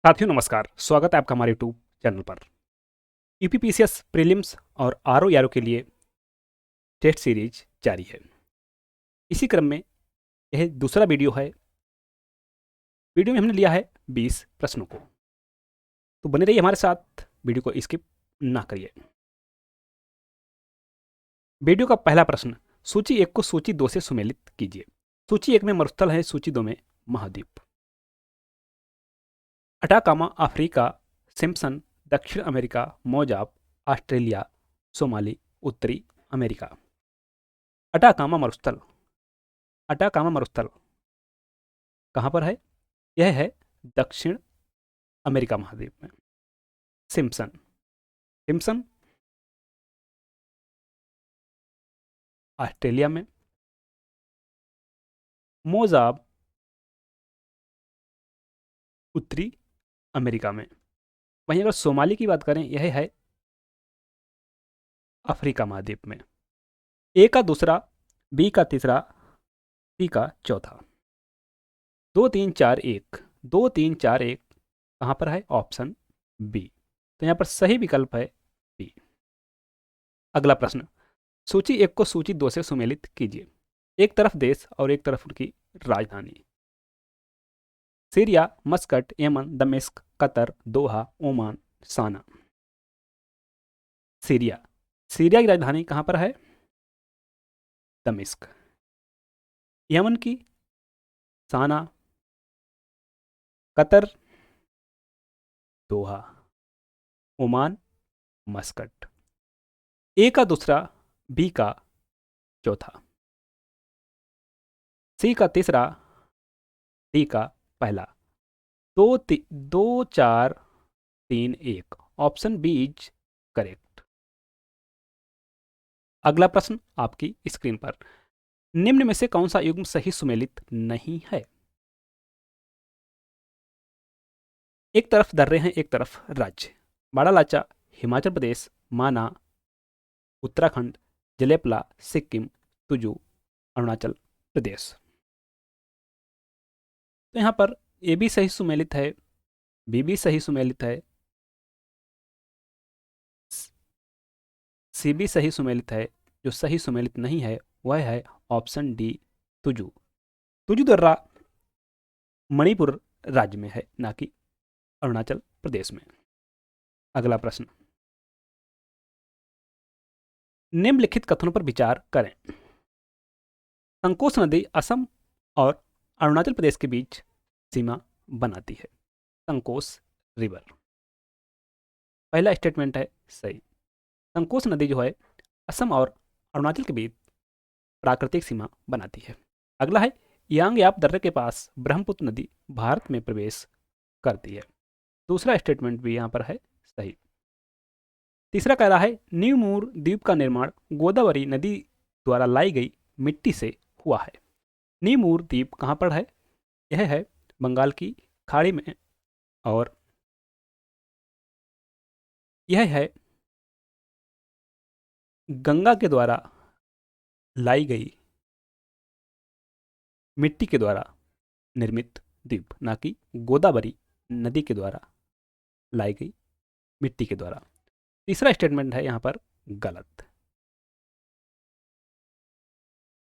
साथियों नमस्कार, स्वागत है आपका हमारे यूट्यूब चैनल पर। यूपीपीसीएस प्रीलिम्स और आरओ के लिए टेस्ट सीरीज जारी है। इसी क्रम में यह दूसरा वीडियो है। वीडियो में हमने लिया है 20 प्रश्नों को, तो बने रहिए हमारे साथ, वीडियो को स्किप ना करिए। वीडियो का पहला प्रश्न, सूची 1 को सूची 2 से सुमेलित कीजिए। सूची 1 में मरुस्थल है, सूची 2 में महाद्वीप। अटाकामा अफ्रीका, सिम्पसन दक्षिण अमेरिका, मोजाब ऑस्ट्रेलिया, सोमाली उत्तरी अमेरिका। अटाकामा मरुस्थल, अटाकामा मरुस्थल कहाँ पर है? यह है दक्षिण अमेरिका महाद्वीप में। सिम्पसन, सिम्पसन ऑस्ट्रेलिया में। मोजाब उत्तरी अमेरिका में। वहीं अगर सोमाली की बात करें, यह है अफ्रीका महाद्वीप में। ए का दूसरा, बी का तीसरा, सी का चौथा। 2 3 4 1, 2 3 4 1 कहाँ पर है? Option B. तो यहाँ पर सही विकल्प है बी। अगला प्रश्न, सूची 1 को सूची 2 से सुमेलित कीजिए। एक तरफ देश और एक तरफ उनकी राजधानी। सीरिया, मस्कट, यमन, दमिश्क, कतर, दोहा, ओमान, साना। सीरिया, सीरिया की राजधानी कहाँ पर है? दमिश्क। यमन की साना, कतर दोहा, ओमान मस्कट। ए का दूसरा, बी का चौथा, सी का तीसरा, डी का पहला। 2 4 3 1 ऑप्शन बी इज करेक्ट। अगला प्रश्न आपकी स्क्रीन पर, निम्न में से कौन सा युग्म सही सुमेलित नहीं है? एक तरफ दर्रे हैं, एक तरफ राज्य। बाड़ा लाचा हिमाचल प्रदेश, माना उत्तराखंड, जलेपला सिक्किम, तुजू अरुणाचल प्रदेश। तो यहाँ पर ए भी सही सुमेलित है, बी भी सही सुमेलित है, सी भी सही सुमेलित है। जो सही सुमेलित नहीं है वह है ऑप्शन डी, तुजू। तुजू दर्रा मणिपुर राज्य में है, ना कि अरुणाचल प्रदेश में। अगला प्रश्न, निम्नलिखित कथनों पर विचार करें। संकोच नदी असम और अरुणाचल प्रदेश के बीच सीमा बनाती है। संकोच रिवर, पहला स्टेटमेंट है सही। संकोच नदी जो है असम और अरुणाचल के बीच प्राकृतिक सीमा बनाती है। अगला है, यांगयाप दर्रे के पास ब्रह्मपुत्र नदी भारत में प्रवेश करती है। दूसरा स्टेटमेंट भी यहाँ पर है सही। तीसरा कह रहा है, न्यू मूर द्वीप का निर्माण गोदावरी नदी द्वारा लाई गई मिट्टी से हुआ है। न्यू मूर द्वीप कहाँ पर है? यह है बंगाल की खाड़ी में, और यह है गंगा के द्वारा लाई गई मिट्टी के द्वारा निर्मित द्वीप, ना कि गोदावरी नदी के द्वारा लाई गई मिट्टी के द्वारा। तीसरा स्टेटमेंट है यहाँ पर गलत।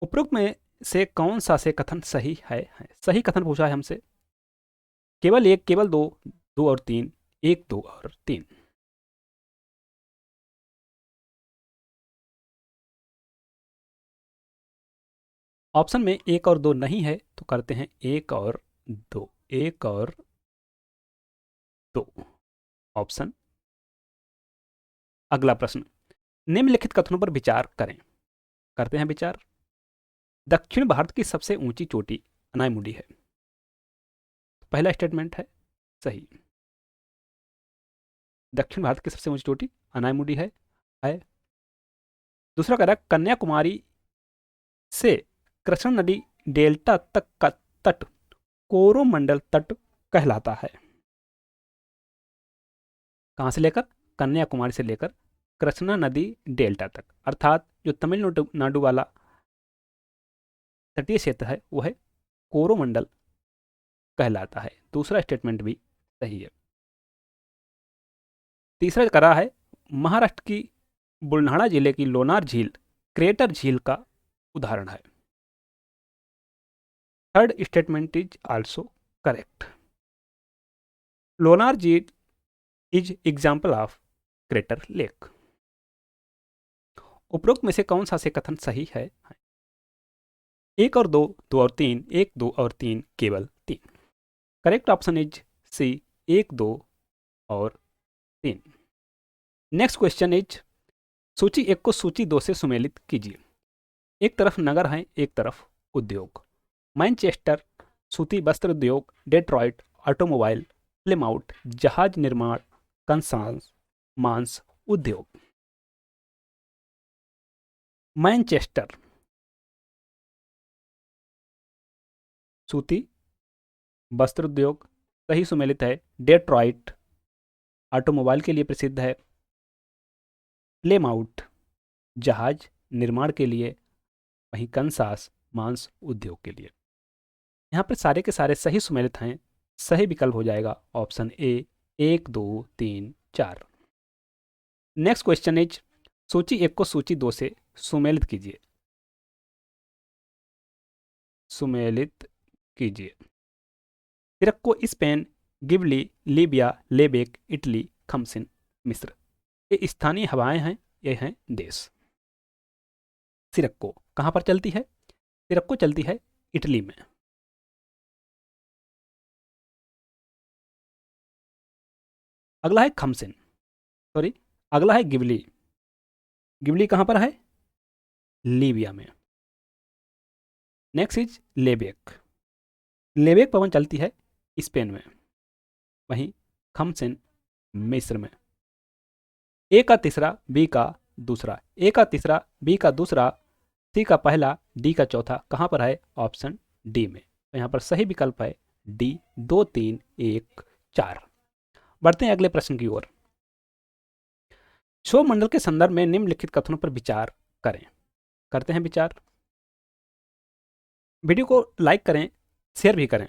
उपरोक्त में से कौन सा से कथन सही है? सही कथन पूछा है हमसे। केवल एक, केवल दो, दो और तीन, एक, दो और तीन। ऑप्शन में एक और दो नहीं है, तो करते हैं एक और दो, एक और दो ऑप्शन। अगला प्रश्न, निम्नलिखित कथनों पर विचार करें। करते हैं विचार। दक्षिण भारत की सबसे ऊंची चोटी अनायमुडी है। पहला स्टेटमेंट है सही। दक्षिण भारत की सबसे ऊंची चोटी अनायमुडी है। दूसरा कह रहा है, कन्याकुमारी से कृष्ण नदी डेल्टा तक का तट कोरोमंडल तट कहलाता है। कहां से लेकर? कन्याकुमारी से लेकर कृष्णा नदी डेल्टा तक, अर्थात जो तमिलनाडु वाला तटीय क्षेत्र है वह कोरोमंडल कहलाता है। दूसरा स्टेटमेंट भी सही है। तीसरा करा है महाराष्ट्र की बुलढाणा जिले की लोनार झील क्रेटर झील का उदाहरण है। Third statement is also correct. Lonar झील is example of crater lake. उपरोक्त में से कौन सा से कथन सही है? एक और दो, दो और तीन, एक दो और तीन, केवल तीन। करेक्ट ऑप्शन इज सी, एक दो और तीन। नेक्स्ट क्वेश्चन इज सूची एक को सूची दो से सुमेलित कीजिए। एक तरफ नगर है, एक तरफ उद्योग। मैनचेस्टर सूती वस्त्र उद्योग, डेट्रॉइट ऑटोमोबाइल, प्लिमाउथ जहाज निर्माण, कंसास मांस उद्योग। मैनचेस्टर सूती वस्त्र उद्योग सही सुमेलित है। डेट्रॉइट ऑटोमोबाइल के लिए प्रसिद्ध है। प्लेमाउथ जहाज निर्माण के लिए, वहीं कंसास मांस उद्योग के लिए। यहाँ पर सारे के सारे सही सुमेलित हैं। सही विकल्प हो जाएगा ऑप्शन ए, एक दो तीन चार। नेक्स्ट क्वेश्चन इज सूची एक को सूची दो से सुमेलित कीजिए। सुमेलित कीजिए। सिरक्को स्पेन, गिबली लीबिया, लेबेक इटली, खमसिन मिस्र। ये स्थानीय हवाएं हैं, ये हैं देश। सिरक्को कहाँ पर चलती है? सिरक्को चलती है इटली में। अगला है खमसिन, सॉरी अगला है गिबली। गिबली कहाँ पर है? लीबिया में। Next is लेबेक। लेबेक पवन चलती है स्पेन में, वहीं खमसिन मिस्र में। ए का तीसरा, बी का दूसरा, ए का तीसरा, बी का दूसरा, सी का पहला, डी का चौथा कहाँ पर है? ऑप्शन डी में। तो यहाँ पर सही विकल्प है डी, दो तीन एक चार। बढ़ते हैं अगले प्रश्न की ओर। क्षोभ मंडल के संदर्भ में निम्नलिखित कथनों पर विचार करें। करते हैं विचार। वीडियो को लाइक करें, शेयर भी करें।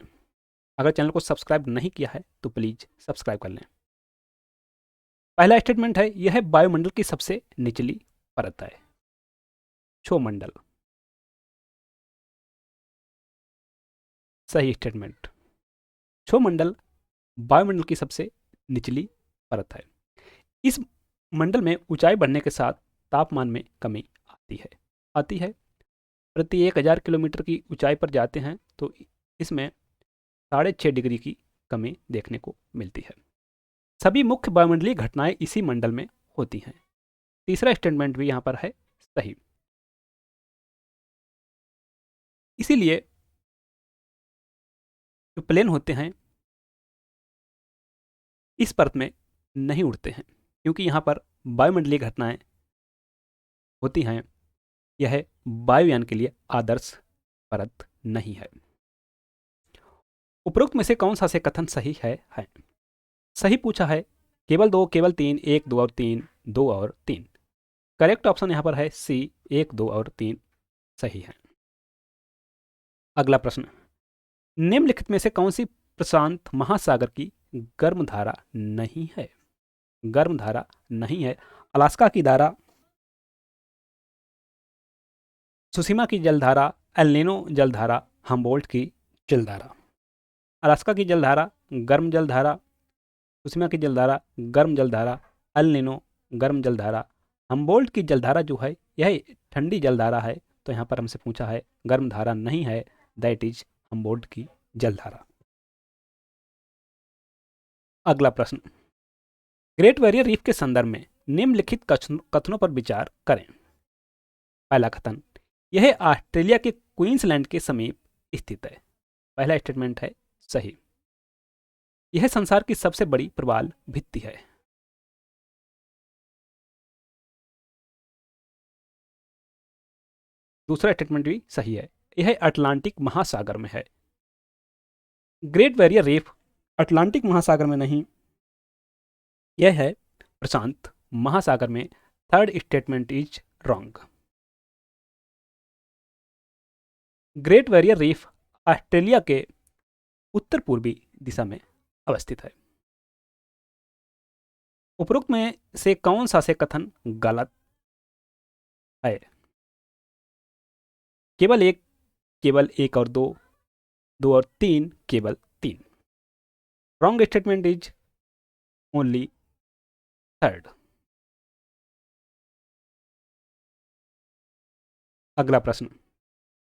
अगर चैनल को सब्सक्राइब नहीं किया है तो प्लीज सब्सक्राइब कर लें। पहला स्टेटमेंट है यह वायुमंडल की सबसे निचली परत है। क्षोभ मंडल सही स्टेटमेंट। क्षोभ मंडल वायुमंडल की सबसे निचली परत है। इस मंडल में ऊंचाई बढ़ने के साथ तापमान में कमी आती है। प्रति 1000 किलोमीटर की ऊंचाई पर जाते हैं तो इसमें 6.5 डिग्री की कमी देखने को मिलती है। सभी मुख्य वायुमंडलीय घटनाएं इसी मंडल में होती हैं। तीसरा स्टेटमेंट भी यहां पर है सही। इसीलिए जो प्लेन होते हैं इस परत में नहीं उड़ते हैं, क्योंकि यहाँ पर वायुमंडलीय घटनाएं होती हैं। यह वायुयान के लिए आदर्श परत नहीं है। उपरोक्त में से कौन सा से कथन सही है? सही पूछा है केवल दो, केवल तीन, एक दो और तीन, दो और तीन। करेक्ट ऑप्शन यहाँ पर है सी, एक दो और तीन सही है। अगला प्रश्न, निम्नलिखित में से कौन सी प्रशांत महासागर की गर्म धारा नहीं है? गर्म धारा नहीं है। अलास्का की धारा, सुसीमा की जलधारा, एल नीनो जलधारा, हम्बोल्ट की जलधारा। अलास्का की जलधारा गर्म जलधारा, सुसीमा की जलधारा गर्म जलधारा, एल नीनो गर्म जलधारा, हम्बोल्ट की जलधारा जो है यह ठंडी जलधारा है। तो यहाँ पर हमसे पूछा है गर्म धारा नहीं है, दैट इज हम्बोल्ट की जलधारा। अगला प्रश्न, ग्रेट बैरियर रीफ के संदर्भ में निम्नलिखित कथनों पर विचार करें। पहला कथन, यह ऑस्ट्रेलिया के क्वींसलैंड के समीप स्थित है। पहला स्टेटमेंट है सही। यह संसार की सबसे बड़ी प्रवाल भित्ति है। दूसरा स्टेटमेंट भी सही है। यह अटलांटिक महासागर में है। ग्रेट बैरियर रीफ अटलांटिक महासागर में नहीं, यह है प्रशांत महासागर में। Third statement is wrong. Great barrier reef Australia के उत्तर पूर्वी दिशा में अवस्थित है। उपरोक्त में से कौन सा से कथन गलत है? केवल एक और दो, दो और तीन, केवल तीन। Wrong statement is only third. अगला प्रश्न,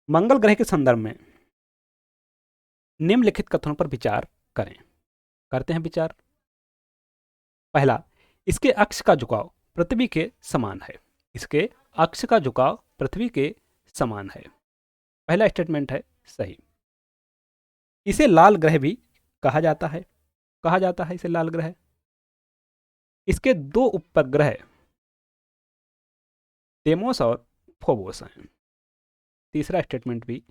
मंगल ग्रह के संदर्भ में निम्नलिखित कथनों पर विचार करें। करते हैं विचार। पहला, इसके अक्ष का झुकाव पृथ्वी के समान है। इसके अक्ष का झुकाव पृथ्वी के समान है। पहला स्टेटमेंट है सही। इसे लाल ग्रह भी कहा जाता है। कहा जाता है इसे लाल ग्रह। इसके दो उपग्रह डेमोस और फोबोस हैं। तीसरा स्टेटमेंट भी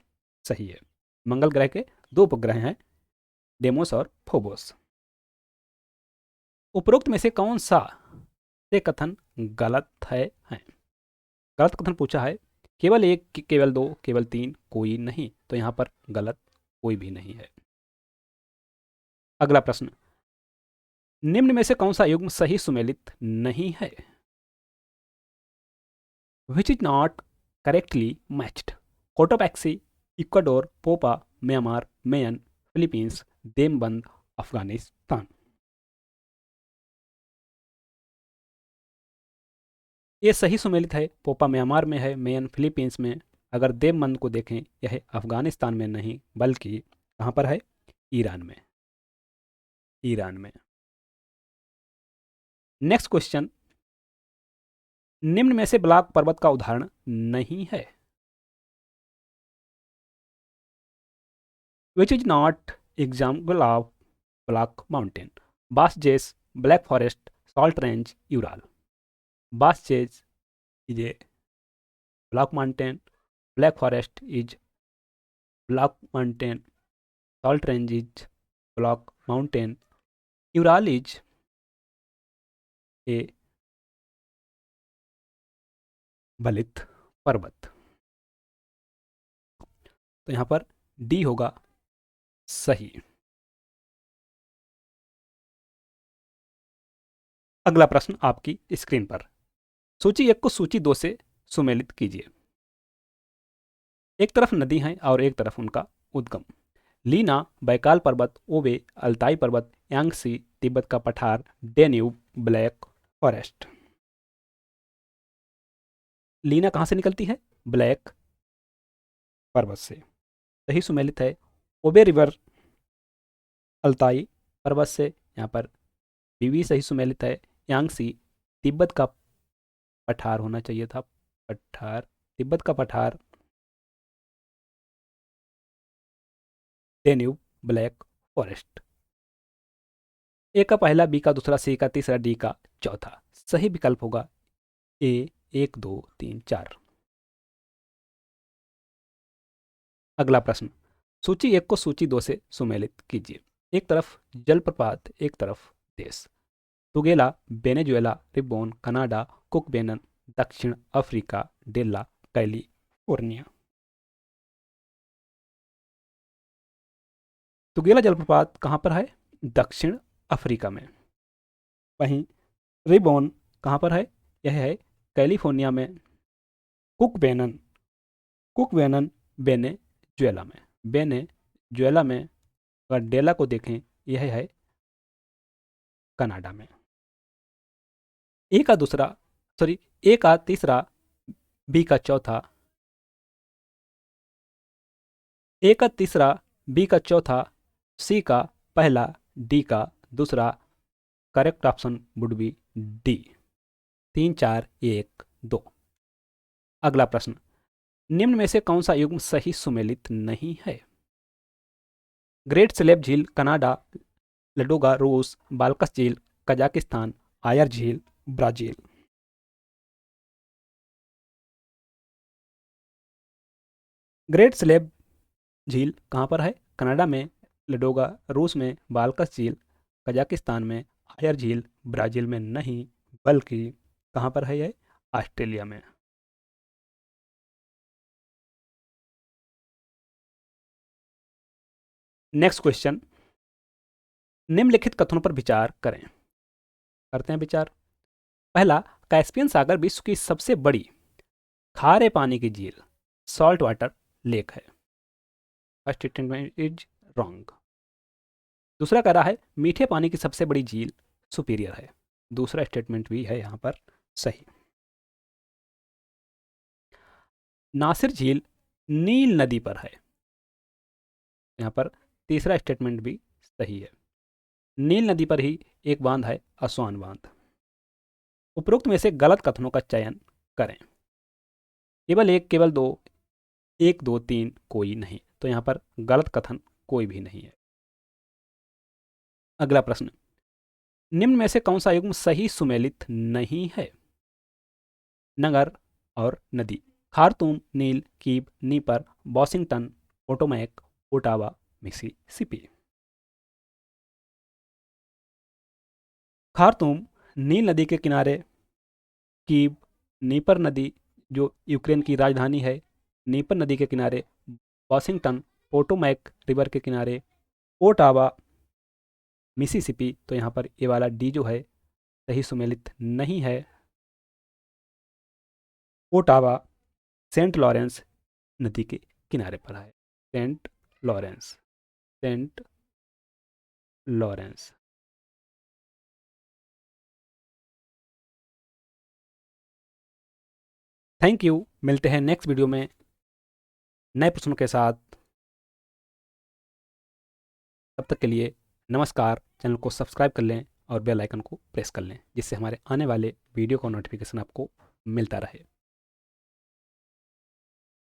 सही है। मंगल ग्रह के दो उपग्रह हैं, डेमोस और फोबोस। उपरोक्त में से कौन सा से कथन गलत है? गलत कथन पूछा है। केवल एक, केवल दो, केवल तीन, कोई नहीं। तो यहां पर गलत कोई भी नहीं है। अगला प्रश्न, निम्न में से कौन सा युग्म सही सुमेलित नहीं है? Which is not correctly matched? Cotopaxi, Ecuador, Popa, Myanmar, Mayon, Philippines, Demavend, Afghanistan. ये सही सुमेलित है। पोपा म्यांमार में है, मेयन फिलीपींस में। अगर देवबंद को देखें, यह अफगानिस्तान में नहीं बल्कि कहाँ पर है? ईरान में। ईरान में। नेक्स्ट क्वेश्चन, निम्न में से ब्लॉक पर्वत का उदाहरण नहीं है। Which is not example of block mountain? Vosges, Black Forest, Salt Range, Ural. Vosges is a block mountain, Black Forest is block mountain, Salt Range is block mountain, Ural is a बलित पर्वत। तो यहां पर D होगा सही। अगला प्रश्न आपकी स्क्रीन पर। सूची एक को सूची दो से सुमेलित कीजिए। एक तरफ नदी है और एक तरफ उनका उद्गम। लीना, बैकाल पर्वत, ओबे, अल्ताई पर्वत, यांगसी, तिब्बत का पठार, डेन्यूब, ब्लैक फॉरेस्ट। लीना कहां से निकलती है? ब्लैक पर्वत से। सही सुमेलित है। ओबे रिवर अल्ताई पर्वत से, यहाँ पर बीवी सही सुमेलित है। यांगसी तिब्बत का पठार होना चाहिए था। पठार, तिब्बत का पठार। Danube, black forest. ए का पहला, बी का दूसरा, सी का तीसरा, डी का चौथा। सही विकल्प होगा ए, एक, दो, तीन, चार। अगला प्रश्न, सूची एक को सूची दो से सुमेलित कीजिए। एक तरफ जलप्रपात, एक तरफ देश। तुगेला, वेनेजुएला, रिब्बोन, कनाडा, कुकबेनन, दक्षिण अफ्रीका, डेला, कैलिफोर्निया। तुगेला जलप्रपात कहाँ पर है? दक्षिण अफ्रीका में। वहीं रिबोन कहाँ पर है? यह है कैलिफोर्निया में। कुकबेनन, कुकबेनन वेनेजुएला में। वेनेजुएला में। अगर डेला को देखें, यह है कनाडा में। ए का दूसरा, सॉरी, ए का तीसरा, बी का चौथा। ए का तीसरा, बी का चौथा, सी का पहला, डी का दूसरा। Correct option would be D. तीन, चार, एक, दो। अगला प्रश्न, निम्न में से कौन सा युग्म सही सुमेलित नहीं है? ग्रेट स्लेब झील, कनाडा, लडोगा, रूस, बाल्कस झील, कजाकिस्तान, आयर झील, ब्राजील। ग्रेट स्लेब झील कहाँ पर है? कनाडा में, लडोगा रूस में, बाल्कस झील कजाकिस्तान में, आयर झील ब्राजील में नहीं बल्कि कहाँ पर है? यह ऑस्ट्रेलिया में। नेक्स्ट क्वेश्चन, निम्नलिखित कथनों पर विचार करें। करते हैं विचार। पहला, कैस्पियन सागर विश्व की सबसे बड़ी खारे पानी की झील सॉल्ट वाटर लेक है। First statement is wrong. दूसरा कह रहा है मीठे पानी की सबसे बड़ी झील सुपीरियर है। दूसरा स्टेटमेंट भी है यहाँ पर सही। नासिर झील नील नदी पर है। यहाँ पर तीसरा स्टेटमेंट भी सही है। नील नदी पर ही एक बांध है, असवान बांध। उपरोक्त में से गलत कथनों का चयन करें। केवल एक, केवल दो, एक, दो, तीन, कोई नहीं। तो यहाँ पर गलत कथन कोई भी नहीं है। अगला प्रश्न, निम्न में से कौन सा युग्म सही सुमेलित नहीं है? नगर और नदी, खार्तूम, नील, Kiev, Dnieper, Washington, Potomac, Ottawa, Mississippi. Khartoum नील नदी के किनारे, कीब नीपर नदी जो यूक्रेन की राजधानी है, नीपर नदी के किनारे, वॉशिंगटन पोटोमैक रिवर के किनारे, ओटावा मिसिसिपी। तो यहाँ पर ये वाला डी जो है सही सुमेलित नहीं है। ओटावा सेंट लॉरेंस नदी के किनारे पर है। Saint Lawrence, Saint Lawrence. Thank you. मिलते हैं नेक्स्ट वीडियो में नए प्रश्नों के साथ। तब तक के लिए नमस्कार। चैनल को सब्सक्राइब कर लें और बेल आइकन को प्रेस कर लें, जिससे हमारे आने वाले वीडियो का नोटिफिकेशन आपको मिलता रहे।